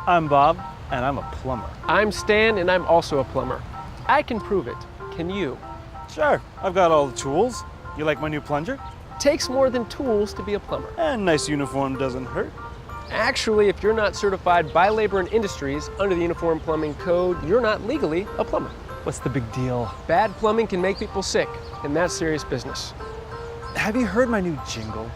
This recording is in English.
I'm Bob, and I'm a plumber. I'm Stan, and I'm also a plumber. I can prove it. Can you? Sure, I've got all the tools. You like my new plunger? Takes more than tools to be a plumber. And nice uniform doesn't hurt. Actually, if you're not certified by Labor and Industries under the Uniform Plumbing Code, you're not legally a plumber. What's the big deal? Bad plumbing can make people sick, and that's serious business. Have you heard my new jingle?